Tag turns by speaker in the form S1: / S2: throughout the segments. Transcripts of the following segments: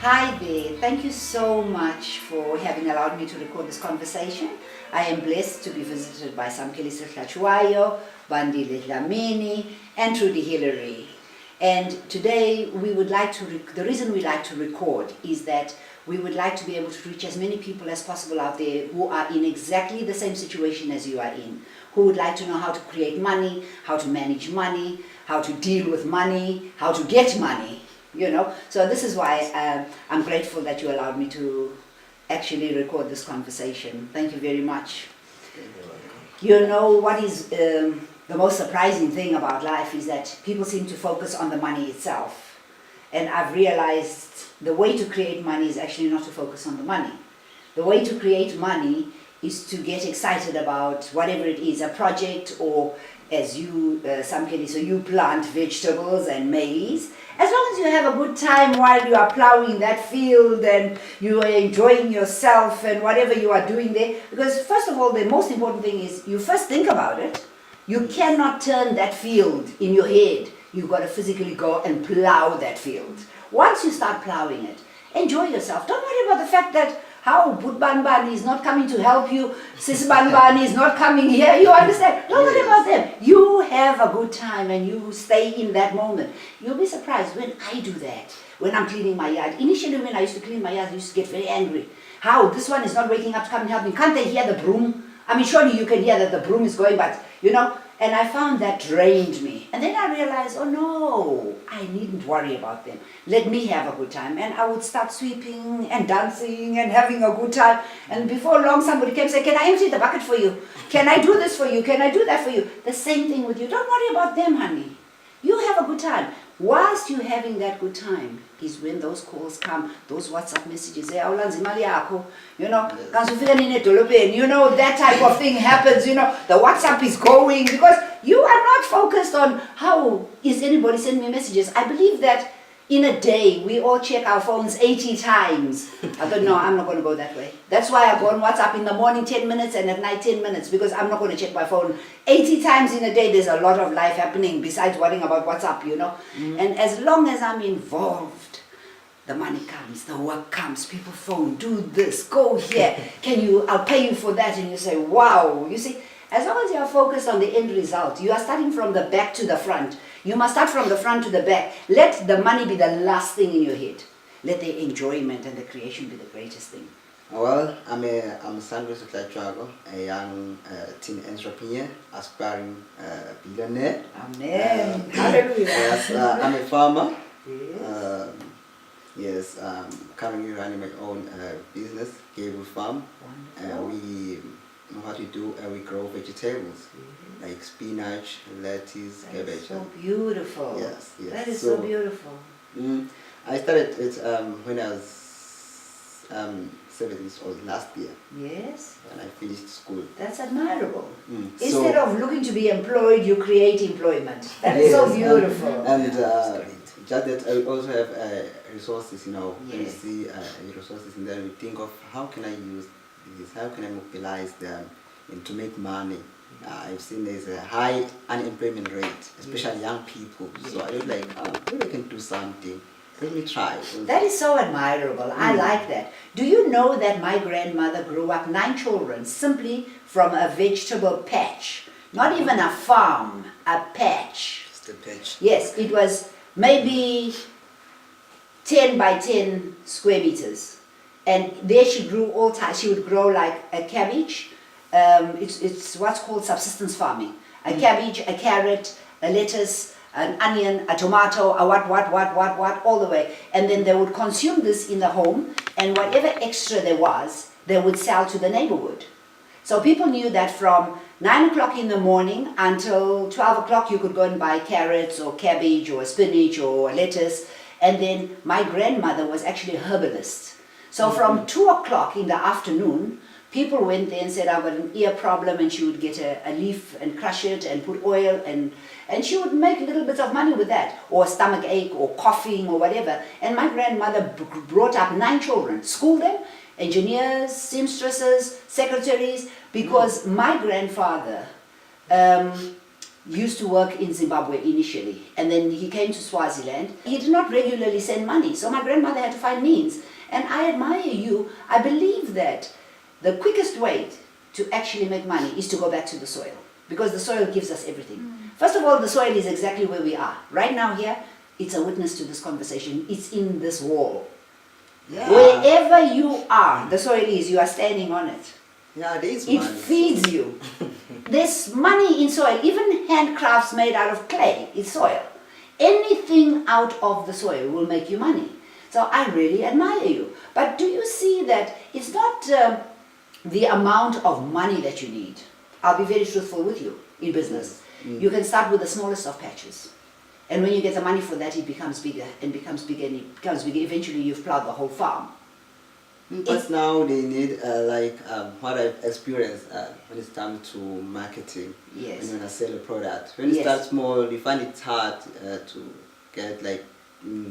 S1: Hi there, thank you so much for having allowed me to record this conversation. I am blessed to be visited by Samkeli Sehlachuayo, Bandile Dlamini, and Trudy Hillary. And today we would like to, the reason we like to record is that we would like to be able to reach as many people as possible out there who are in exactly the same situation as you are in, who would like to know how to create money, how to manage money, how to deal with money, how to get money. So this is why I'm grateful that you allowed me to actually record this conversation. Thank you very much. You know what is the most surprising thing about life is that people seem to focus on the money itself. And I've realized the way to create money is actually not to focus on the money. The way to create money is to get excited about whatever it is, a project, or as you, Samkeli, so you plant vegetables and maize. As long as you have a good time while you are plowing that field and you are enjoying yourself and whatever you are doing there. Because first of all, the most important thing is you first think about it. You cannot turn that field in your head. You've got to physically go and plow that field. Once you start plowing it, enjoy yourself. Don't worry about the fact that how Budbanbani is not coming to help you, Sis Banbani is not coming here, you understand? Don't worry about them. You have a good time and you stay in that moment. You'll be surprised when I do that, when I'm cleaning my yard. Initially when I used to clean my yard, I used to get very angry. How? This one is not waking up to come and help me. Can't they hear the broom? I mean, surely you can hear that the broom is going, but, and I found that drained me. And then I realized, oh no, I needn't worry about them. Let me have a good time. And I would start sweeping and dancing and having a good time. And before long, somebody came and said, can I empty the bucket for you? Can I do this for you? Can I do that for you? The same thing with you. Don't worry about them, honey. You have a good time. Whilst you're having that good time is when those calls come, those WhatsApp messages, that type of thing happens, the WhatsApp is going because you are not focused on how is anybody sending me messages. I believe that in a day, we all check our phones 80 times. I thought, no, I'm not going to go that way. That's why I go on WhatsApp in the morning 10 minutes and at night 10 minutes because I'm not going to check my phone 80 times in a day. There's a lot of life happening besides worrying about WhatsApp, And as long as I'm involved, the money comes, the work comes, people phone, do this, go here. I'll pay you for that. And you say, wow. You see, as long as you are focused on the end result, you are starting from the back to the front. You must start from the front to the back. Let the money be the last thing in your head. Let the enjoyment and the creation be the greatest thing.
S2: Well, I'm Sandro Sehlachuayo, a young teen entrepreneur, aspiring billionaire.
S1: Amen. Hallelujah.
S2: Yes, I'm a farmer.
S1: Yes.
S2: Currently running my own business, Gable Farm.
S1: Wonderful.
S2: We know what we do, we grow vegetables like spinach, lettuce, cabbage.
S1: That's so beautiful.
S2: Yes.
S1: That is so beautiful.
S2: I started it when I was 7 years old last year.
S1: Yes.
S2: When I finished school.
S1: That's admirable.
S2: So,
S1: Instead of looking to be employed, you create employment. That is so beautiful.
S2: And just that I also have resources, when you see resources and then we think of how can I use this, how can I mobilize them to make money. I've seen there's a high unemployment rate, especially young people. So I was like, maybe I can do something. Let me try.
S1: That is so admirable. I like that. Do you know that my grandmother grew up 9 children simply from a vegetable patch? Not even a farm, a patch.
S2: Just a patch.
S1: Yes, it was maybe 10 by 10 square meters. And there she grew all types. She would grow like a cabbage. It's what's called subsistence farming. A cabbage, a carrot, a lettuce, an onion, a tomato, a what, all the way. And then they would consume this in the home, and whatever extra there was, they would sell to the neighborhood. So people knew that from 9 o'clock in the morning until 12 o'clock you could go and buy carrots or cabbage or spinach or lettuce. And then my grandmother was actually a herbalist. So from 2 o'clock in the afternoon, people went there and said, I've got an ear problem, and she would get a leaf and crush it and put oil, and she would make little bits of money with that, or stomach ache or coughing or whatever. And my grandmother brought up 9 children, schooled them, engineers, seamstresses, secretaries, because my grandfather used to work in Zimbabwe initially, and then he came to Swaziland. He did not regularly send money, so my grandmother had to find means. And I admire you. I believe that the quickest way to actually make money is to go back to the soil, because the soil gives us everything. First of all, the soil is exactly where we are. Right now here, it's a witness to this conversation. It's in this wall.
S2: Yeah.
S1: Wherever you are, the soil is, you are standing on it.
S2: Yeah, there is
S1: It
S2: money.
S1: feeds you. There's money in soil. Even handcrafts made out of clay is soil. Anything out of the soil will make you money. So I really admire you. But do you see that it's not the amount of money that you need? I'll be very truthful with you in business. You can start with the smallest of patches. And when you get the money for that, it becomes bigger and becomes bigger and it becomes bigger. Eventually, you've plowed the whole farm.
S2: But now they need what I've experienced when it's time to marketing.
S1: Yes.
S2: When you want to sell a product. When you
S1: Yes.
S2: start small, you find it hard to get like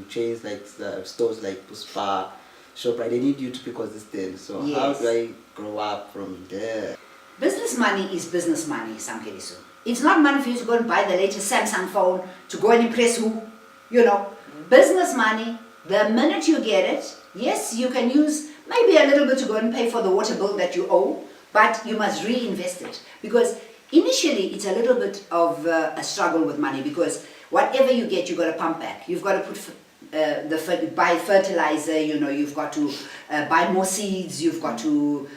S2: chains like stores like Puspa, ShopRite. They need you to be consistent. So how
S1: Yes.
S2: do I grow up from there?
S1: Business money is business money, Samkeliso. It's not money for you to go and buy the latest Samsung phone, to go and impress who, you know. Business money, the minute you get it, yes, you can use maybe a little bit to go and pay for the water bill that you owe, but you must reinvest it. Because initially, it's a little bit of a struggle with money, because whatever you get, you've got to pump back. You've got to put buy fertilizer, you know, you've got to buy more seeds, you've got to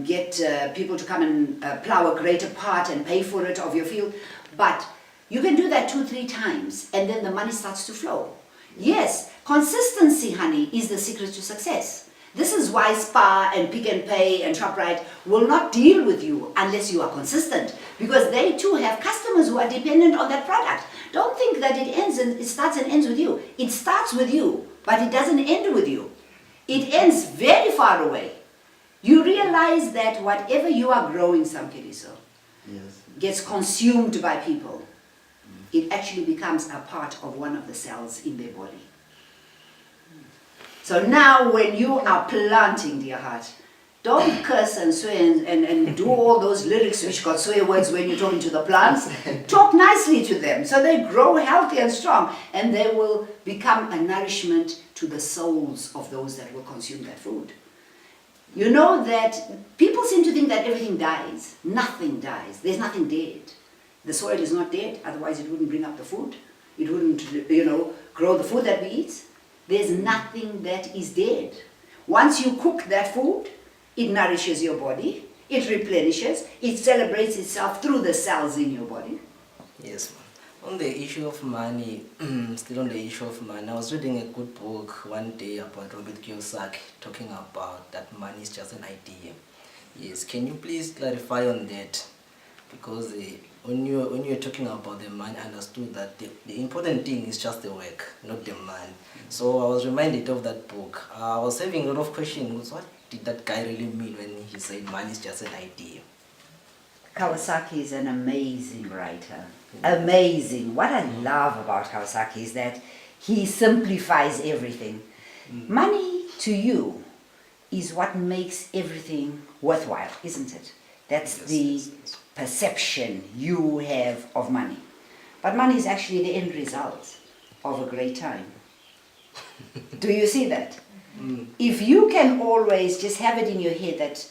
S1: get people to come and plow a greater part and pay for it of your field. But you can do that 2-3 times and then the money starts to flow. Yes, consistency, honey, is the secret to success. This is why Spar and Pick and Pay and ShopRite will not deal with you unless you are consistent, because they too have customers who are dependent on that product. Don't think that it starts and ends with you. It starts with you, but it doesn't end with you. It ends very far away. You realize that whatever you are growing, Samkeliso,
S2: Yes.
S1: gets consumed by people. It actually becomes a part of one of the cells in their body. So now when you are planting, dear heart, don't curse and swear and do all those lyrics which got swear words when you're talking to the plants. Talk nicely to them so they grow healthy and strong, and they will become a nourishment to the souls of those that will consume that food. You know that people seem to think that everything dies. Nothing dies. There's nothing dead. The soil is not dead, otherwise it wouldn't bring up the food. It wouldn't, grow the food that we eat. There's nothing that is dead. Once you cook that food, it nourishes your body, it replenishes, it celebrates itself through the cells in your body.
S3: Yes, ma'am. On the issue of money, still on the issue of money, I was reading a good book one day about Robert Kiyosaki talking about that money is just an idea. Yes, can you please clarify on that? Because when you're talking about the money, I understood that the important thing is just the work, not the money. So I was reminded of that book. I was having a lot of questions. What did that guy really mean when he said money is just an idea?
S1: Kawasaki is an amazing writer. Amazing. What I love about Kawasaki is that he simplifies everything. Money to you is what makes everything worthwhile, isn't it? That's the perception you have of money. But money is actually the end result of a great time. Do you see that? If you can always just have it in your head that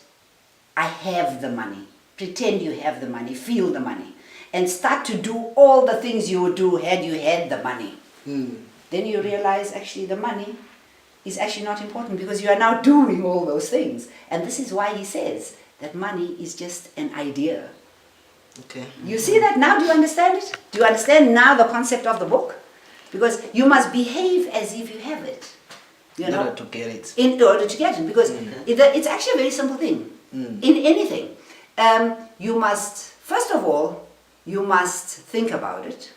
S1: I have the money, pretend you have the money, feel the money, and start to do all the things you would do had you had the money, then you realize actually the money is actually not important, because you are now doing all those things. And this is why he says that money is just an idea.
S3: Okay.
S1: You see that now? Do you understand it? Do you understand now the concept of the book? Because you must behave as if you have it. You
S3: In
S1: know?
S3: order to get it.
S1: In order to get it. Because it's actually a very simple thing. In anything. You must, first of all, you must think about it.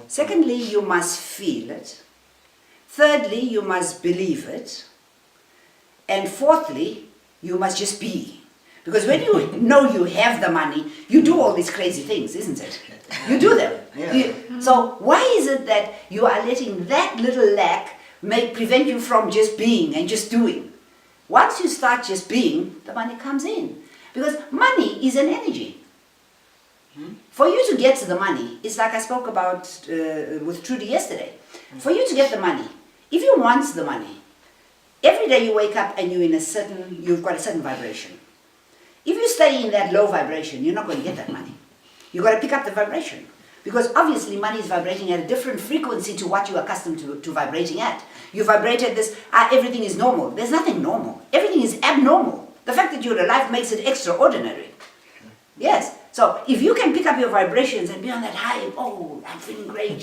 S1: Secondly, you must feel it. Thirdly, you must believe it. And fourthly, you must just be. Because when you know you have the money, you do all these crazy things, isn't it? You do them.
S2: Yeah.
S1: So why is it that you are letting that little lack prevent you from just being and just doing? Once you start just being, the money comes in. Because money is an energy. For you to get to the money, it's like I spoke about with Trudy yesterday. For you to get the money, if you want the money, every day you wake up and you've got a certain vibration. If you stay in that low vibration, you're not going to get that money. You've got to pick up the vibration. Because obviously money is vibrating at a different frequency to what you're accustomed to vibrating at. You vibrated this, everything is normal. There's nothing normal. Everything is abnormal. The fact that you're alive makes it extraordinary. Yes. So if you can pick up your vibrations and be on that high, oh, I'm feeling great,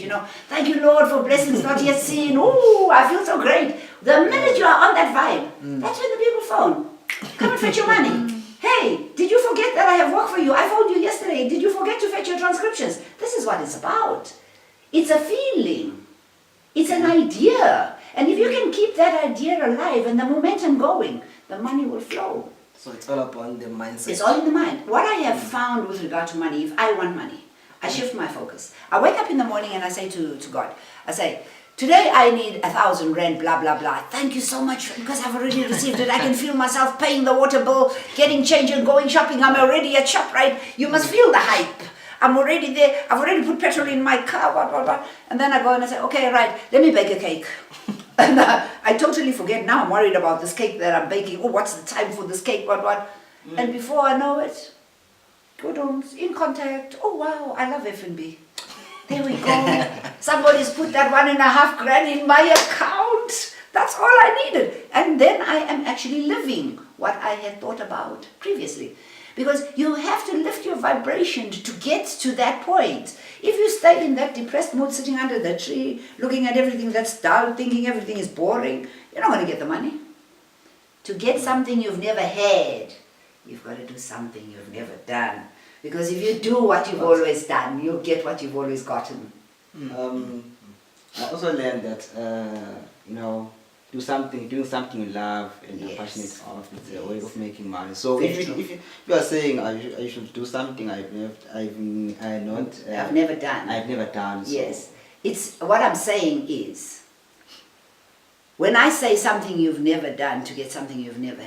S1: Thank you, Lord, for blessings not yet seen. Oh, I feel so great. The minute you are on that vibe, that's when the people phone. Come and fetch your money. Hey, did you forget that I have work for you? I phoned you yesterday. Did you forget to fetch your transcriptions? This is what it's about. It's a feeling. It's an idea. And if you can keep that idea alive and the momentum going, the money will flow.
S3: So it's all upon the mindset.
S1: It's all in the mind. What I have found with regard to money, if I want money, I shift my focus. I wake up in the morning and I say to God, I say, today I need 1,000 rand, blah, blah, blah. Thank you so much because I've already received it. I can feel myself paying the water bill, getting change and going shopping. I'm already at ShopRite. You must feel the hype. I'm already there. I've already put petrol in my car, blah, blah, blah. And then I go and I say, okay, right, let me bake a cake. And I totally forget. Now I'm worried about this cake that I'm baking. Oh, what's the time for this cake? What? And before I know it, good on, in contact. Oh, wow, I love F&B. There we go. Somebody's put that 1.5 grand in my account. That's all I needed. And then I am actually living what I had thought about previously. Because you have to lift your vibration to get to that point. If you stay in that depressed mood, sitting under the tree, looking at everything that's dull, thinking everything is boring, you're not going to get the money. To get something you've never had, you've got to do something you've never done. Because if you do what you've always done, you'll get what you've always gotten.
S2: I also learned that, doing something you love and you're passionate of, it's a way of making money. So if you are saying I should do something I've never done. So.
S1: Yes. It's what I'm saying is, when I say something you've never done to get something you've never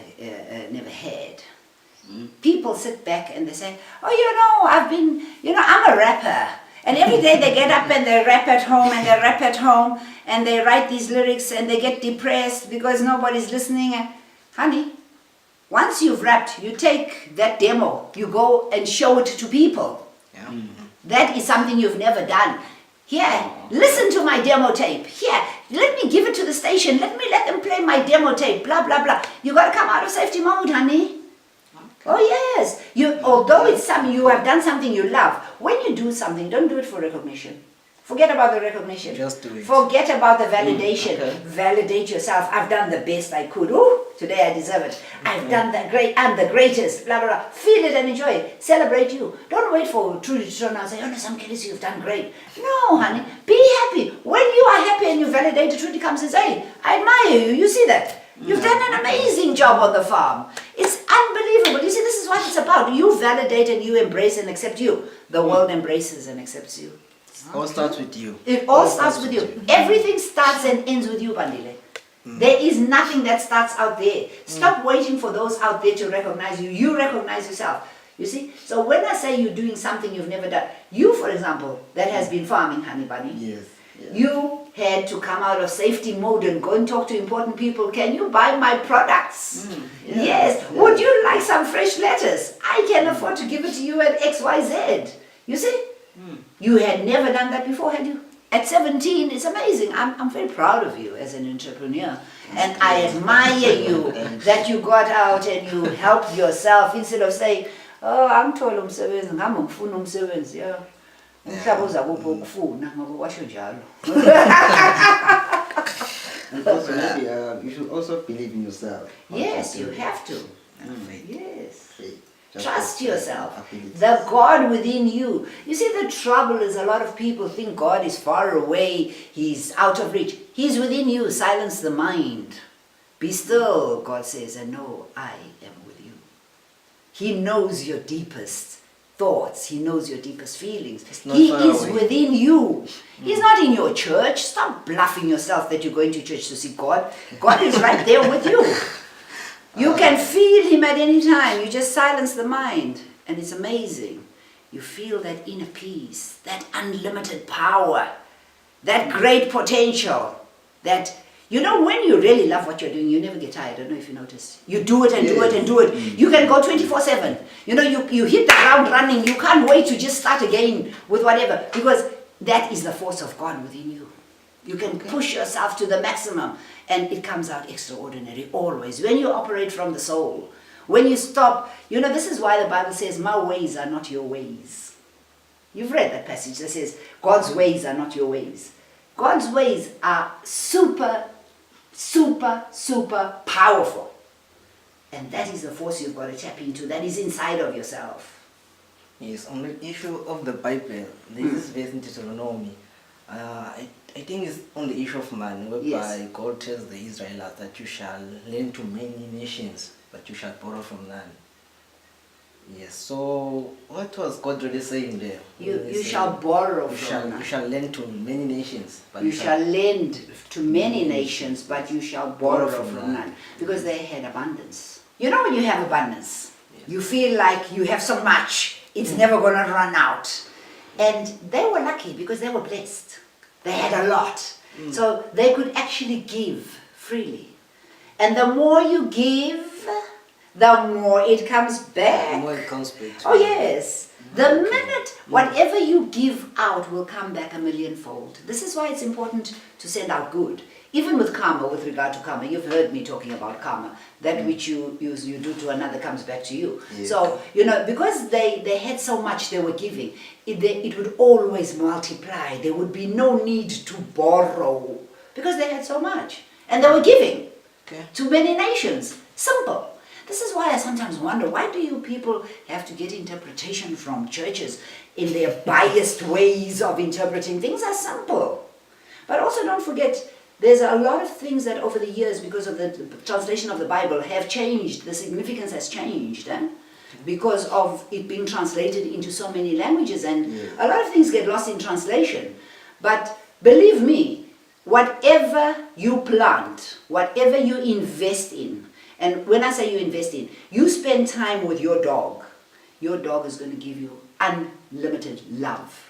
S1: had, people sit back and they say, oh, I'm a rapper. And every day they get up and they rap at home and they rap at home and they write these lyrics and they get depressed because nobody's listening. Honey, once you've rapped, you take that demo, you go and show it to people.
S3: Yeah.
S1: That is something you've never done. Here, listen to my demo tape. Here, let me give it to the station. Let them play my demo tape, blah, blah, blah. You got to come out of safety mode, honey. Oh yes, although it's something you have done something you love, when you do something, don't do it for recognition. Forget about the recognition.
S3: Just do it.
S1: Forget about the validation.
S2: Okay.
S1: Validate yourself. I've done the best I could. Ooh, today I deserve it. I've done the great. I'm the greatest. Blah blah blah. Feel it and enjoy it. Celebrate you. Don't wait for Trudy to turn out and say, "Oh no, some kids you've done great." No, honey. Be happy. When you are happy and you validate, Trudy comes and says, "Hey, I admire you. You see that? You've done an amazing job on the farm. It's unbelievable." You see, this is what it's about. You validate and you embrace and accept you. The world embraces and accepts you.
S3: It all starts with you.
S1: It all starts with you. Everything starts and ends with you, Bandile. There is nothing that starts out there. Stop waiting for those out there to recognize you. You recognize yourself. You see? So when I say you're doing something you've never done, you, for example, that has been farming, honey bunny.
S2: Yes.
S1: You had to come out of safety mode and go and talk to important people. Can you buy my products? Yes. Would you like some fresh lettuce? I can afford to give it to you at XYZ. You see? You had never done that before, had you? At 17, it's amazing. I'm very proud of you as an entrepreneur. And I admire you that you got out and you helped yourself instead of saying, oh, angithola umsebenzi, ngami ngifuna umsebenzi. Yeah. Umhlaba uzakuphi ukufuna ngoba washo njalo.
S2: And also maybe you should also believe in yourself.
S1: Yes, you have to. Yes.
S2: Faith.
S1: Trust yourself.
S2: Abilities.
S1: The God within you. You see, the trouble is a lot of people think God is far away. He's out of reach. He's within you. Silence the mind. Be still, God says, and know I am with you. He knows your deepest thoughts. He knows your deepest feelings. He is within you. He's not in your church. Stop bluffing yourself that you're going to church to see God. God is right there with you. You can feel him at any time. You just silence the mind. And it's amazing. you feel that inner peace, that unlimited power, that great potential, that, you know, when you really love what you're doing, you never get tired. I don't know if you notice. You do it and do it and do it. You can go 24/7. You know, you hit the ground running. You can't wait to just start again with whatever, because that is the force of God within you. You can push yourself to the maximum and it comes out extraordinary always. When you operate from the soul, when you stop, you know, this is why the Bible says, my ways are not your ways. You've read that passage that says, God's ways are not your ways. God's ways are super, super, super powerful. And that is the force you've got to tap into. That is inside of yourself.
S3: Yes, on the issue of the Bible, there is this verse in Deuteronomy. I think it's on the issue of money, whereby God tells the Israelites that you shall lend to many nations, but you shall borrow from none. Yes, so what was God really saying there?
S1: You shall borrow from none.
S3: You shall lend to many nations, but
S1: you shall lend to many nations, but you shall borrow from none. Because they had abundance. You know, when you have abundance, you feel like you have so much, it's never going to run out. And they were lucky because they were blessed. They had a lot. So they could actually give freely. And the more you give, the more it comes back.
S3: The more it comes back.
S1: Oh yes. The minute whatever you give out will come back a millionfold. This is why it's important to send out good. Even with karma, with regard to karma, you've heard me talking about karma. That which you do to another comes back to you. Yeah. So, you know, because they had so much they were giving, it would always multiply. There would be no need to borrow because they had so much. And they were giving to many nations. Simple. This is why I sometimes wonder, why do you people have to get interpretation from churches in their biased ways of interpreting? Things are simple. But also don't forget, there's a lot of things that over the years, because of the translation of the Bible, have changed. The significance has changed because of it being translated into so many languages. And a lot of things get lost in translation. But believe me, whatever you plant, whatever you invest in, and when I say you invest in, you spend time with your dog is going to give you unlimited love.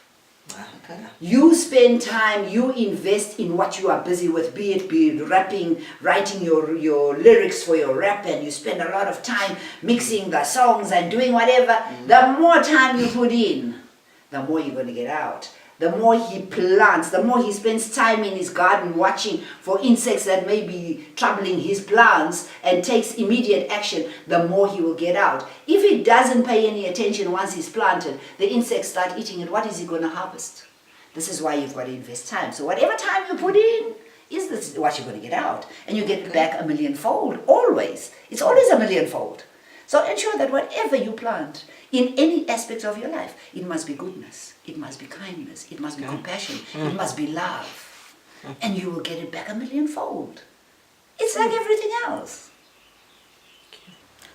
S1: You spend time, you invest in what you are busy with, be it rapping, writing your lyrics for your rap, and you spend a lot of time mixing the songs and doing whatever. The more time you put in, the more you're going to get out. The more he plants, the more he spends time in his garden watching for insects that may be troubling his plants and takes immediate action, the more he will get out. If he doesn't pay any attention once he's planted, the insects start eating it. What is he going to harvest? This is why you've got to invest time. So whatever time you put in, is this what you're going to get out. And you get back a millionfold, always. It's always a millionfold. So ensure that whatever you plant, in any aspect of your life, it must be goodness, it must be kindness, it must be compassion, it must be love. And you will get it back a millionfold. It's like everything else.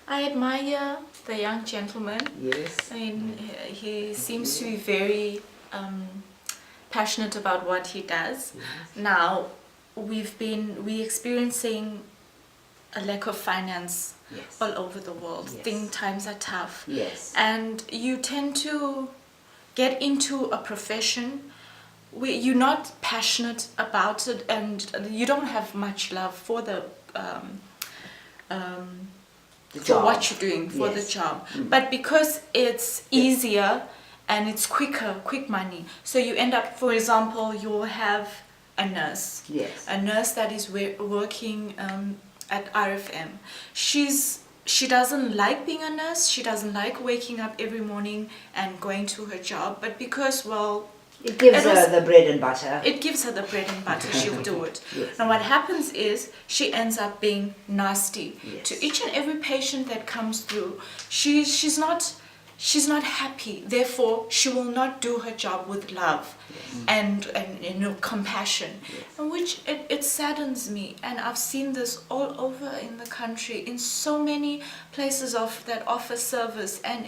S4: I admire the young gentleman.
S1: Yes.
S4: I mean, he seems to be very passionate about what he does. Now, we're experiencing a lack of finance all over the world. Times are tough.
S1: Yes.
S4: And you tend to get into a profession where you're not passionate about it and you don't have much love for for what you're doing, for the job. But because it's easier and it's quick money, so you end up, for example, you'll have a nurse.
S1: Yes.
S4: A nurse that is working at RFM. She doesn't like being a nurse. She doesn't like waking up every morning and going to her job. But because, well,
S1: it gives her the bread and butter.
S4: It gives her the bread and butter. She'll do it. Now what happens is she ends up being nasty to each and every patient that comes through. She's not happy. Therefore, she will not do her job with love and compassion, which it saddens me. And I've seen this all over in the country, in so many places that offer service, and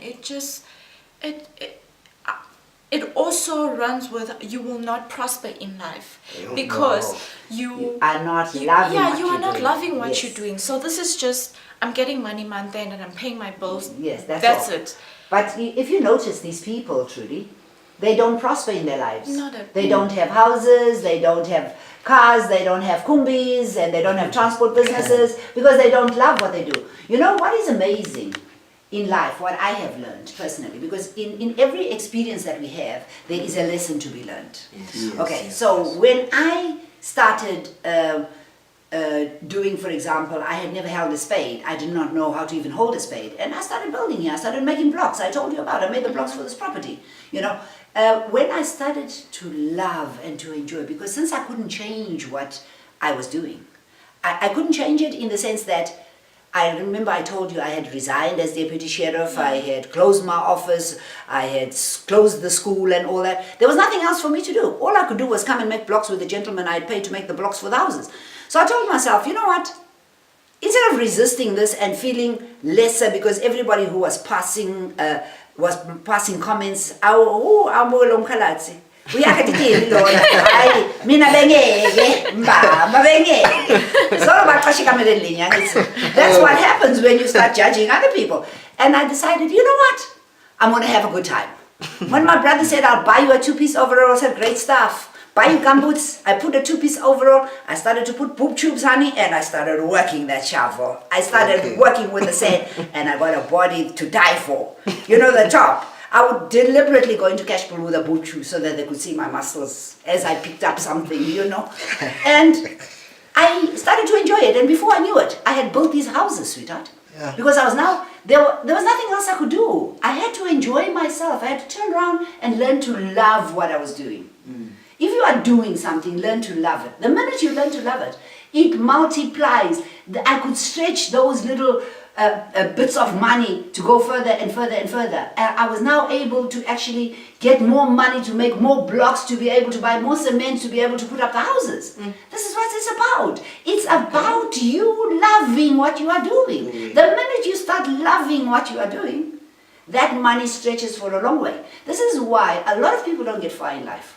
S4: it also runs with you will not prosper in life because you
S1: are not loving
S4: you are not loving what you're doing. So this is just I'm getting money month end and I'm paying my bills.
S1: Yes, that's all.
S4: it.
S1: But if you notice these people, Trudy, they don't prosper in their lives.
S4: Not at
S1: They don't have houses, they don't have cars, they don't have kumbis, and they don't have transport businesses because they don't love what they do. You know what is amazing in life, what I have learned personally, because in every experience that we have, there is a lesson to be learned. Okay, so when I started doing, for example, I had never held a spade. I did not know how to even hold a spade. And I started building here. I started making blocks. I told you about it. I made the blocks for this property. You know, when I started to love and to enjoy, because since I couldn't change what I was doing, I couldn't change it in the sense that I remember I told you I had resigned as deputy sheriff, I had closed my office, I had closed the school and all that. There was nothing else for me to do. All I could do was come and make blocks with the gentleman I had paid to make the blocks for the houses. So I told myself, you know what? Instead of resisting this and feeling lesser because everybody who was passing comments, uyakatitini lona hayi mina bengeke mbamba bengeke solo baqashika melelinya ngithi that's what happens when you start judging other people. And I decided, you know what, I'm going to have a good time. When my brother said I'll buy you a 2-piece overall, I said great stuff, buy you gumboots. I put a 2-piece overall, I started to put boob tubes, honey, and I started working that shovel. I started working with the sand and I got a body to die for. You know, the top, I would deliberately go into cash pool with a boot shoe so that they could see my muscles as I picked up something, you know. And I started to enjoy it. And before I knew it, I had built these houses, sweetheart. Yeah. Because I was now, there was nothing else I could do. I had to enjoy myself. I had to turn around and learn to love what I was doing. If you are doing something, learn to love it. The minute you learn to love it, it multiplies. I could stretch those little bits of money to go further and further and further. I was now able to actually get more money to make more blocks, to be able to buy more cement, to be able to put up the houses. This is what it's about. It's about you loving what you are doing. The minute you start loving what you are doing, that money stretches for a long way. This is why a lot of people don't get far in life.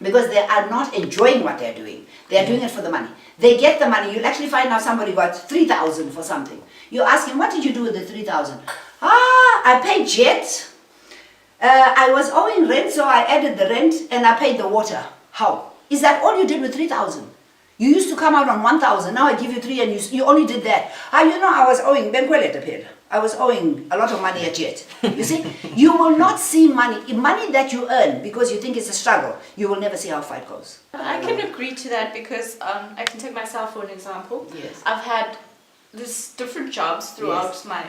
S1: Because they are not enjoying what they're doing. They are doing it for the money. They get the money. You'll actually find out somebody got 3,000 for something. You ask him, what did you do with the 3,000? I paid jet. I was owing rent, so I added the rent and I paid the water. How? Is that all you did with 3,000? You used to come out on 1,000. Now I give you 3 and you only did that. You know, I was owing I was owing a lot of money at jet. You see, you will not see money that you earn because you think it's a struggle. You will never see how far it goes.
S4: I can agree to that because I can take myself for an example.
S1: Yes.
S4: I've had these different jobs throughout my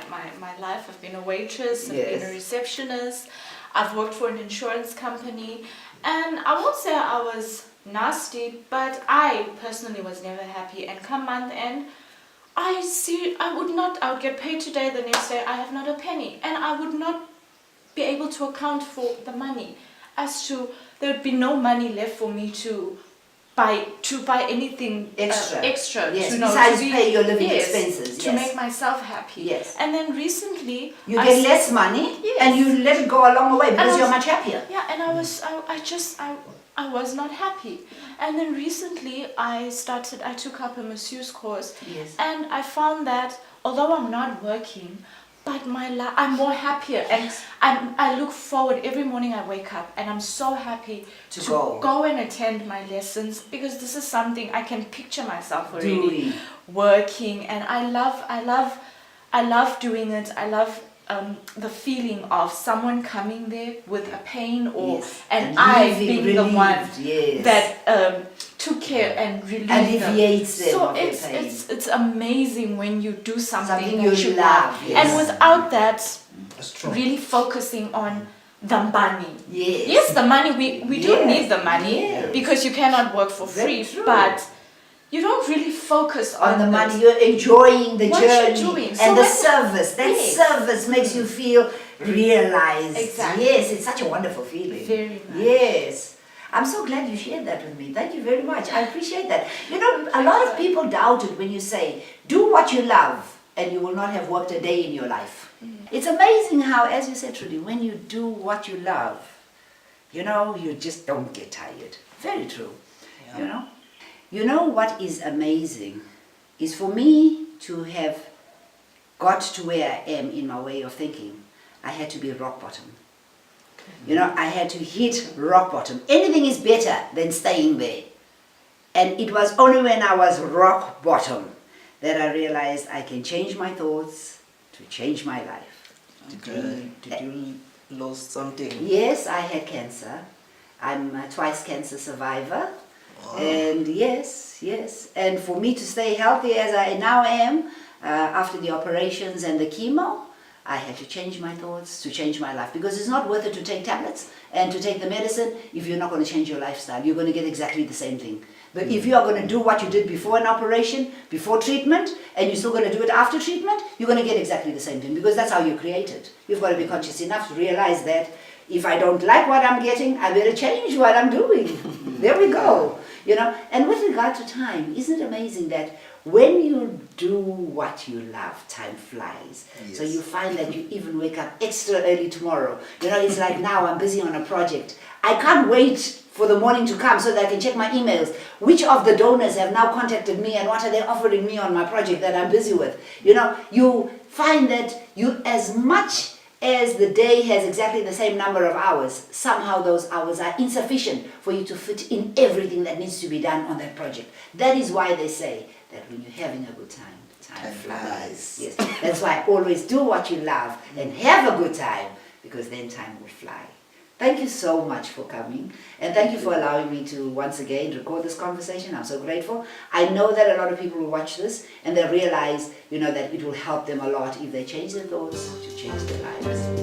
S4: life. I've been a waitress, I've been a receptionist, I've worked for an insurance company, and I won't say I was nasty, but I personally was never happy. And come month end, I would get paid today, the next day I have not a penny, and I would not be able to account for the money, as to there would be no money left for me to buy anything extra.
S1: Yes,
S4: to
S1: besides pay your living expenses.
S4: To make myself happy.
S1: Yes.
S4: And then recently
S1: you get less money and you let it go along the way because you're much happier.
S4: Yeah, and I was not happy. And then recently I took up a masseuse course.
S1: Yes.
S4: And I found that although I'm not working, but I'm more happier, and I look forward every morning. I wake up and I'm so happy to go and attend my lessons, because this is something I can picture myself already working, and I love doing it. I love the feeling of someone coming there with a pain, and I being the one that took care and
S1: alleviates them.
S4: So it's amazing when you do something that you love, and without that really focusing on the money. Yes, the money, we do need the money because you cannot work for free, but you don't really focus on
S1: the money. You're enjoying the journey
S4: and
S1: the service. That service makes you feel realized.
S4: Exactly.
S1: Yes, it's such a wonderful feeling.
S4: Very nice.
S1: Yes. I'm so glad you shared that with me. Thank you very much. I appreciate that. You know, a lot of people doubt it when you say, do what you love and you will not have worked a day in your life. It's amazing how, as you said, Trudy, when you do what you love, you know, you just don't get tired. Very true. You know? You know what is amazing is for me to have got to where I am in my way of thinking, I had to be rock bottom. You know, I had to hit rock bottom. Anything is better than staying there. And it was only when I was rock bottom that I realized I can change my thoughts to change my life.
S3: Did you lose something?
S1: Yes, I had cancer. I'm a twice cancer survivor.
S3: Wow.
S1: And yes. And for me to stay healthy as I now am, after the operations and the chemo, I had to change my thoughts to change my life, because it's not worth it to take tablets and to take the medicine if you're not going to change your lifestyle. You're going to get exactly the same thing. But if you are going to do what you did before an operation, before treatment, and you're still going to do it after treatment, you're going to get exactly the same thing, because that's how you're created. You've got to be conscious enough to realize that if I don't like what I'm getting, I better change what I'm doing. There we go. You know, and with regard to time, isn't it amazing that when you do what you love, time flies.
S3: Yes.
S1: So you find that you even wake up extra early tomorrow. You know, it's like now I'm busy on a project. I can't wait for the morning to come so that I can check my emails. Which of the donors have now contacted me and what are they offering me on my project that I'm busy with? You know, you find that you, as much as the day has exactly the same number of hours, somehow those hours are insufficient for you to fit in everything that needs to be done on that project. That is why they say that when you're having a good time, time flies. Yes, that's why always do what you love and have a good time, because then time will fly. Thank you so much for coming, and thank you for allowing me to once again record this conversation. I'm so grateful. I know that a lot of people will watch this and they'll realize, you know, that it will help them a lot if they change their thoughts to change their lives.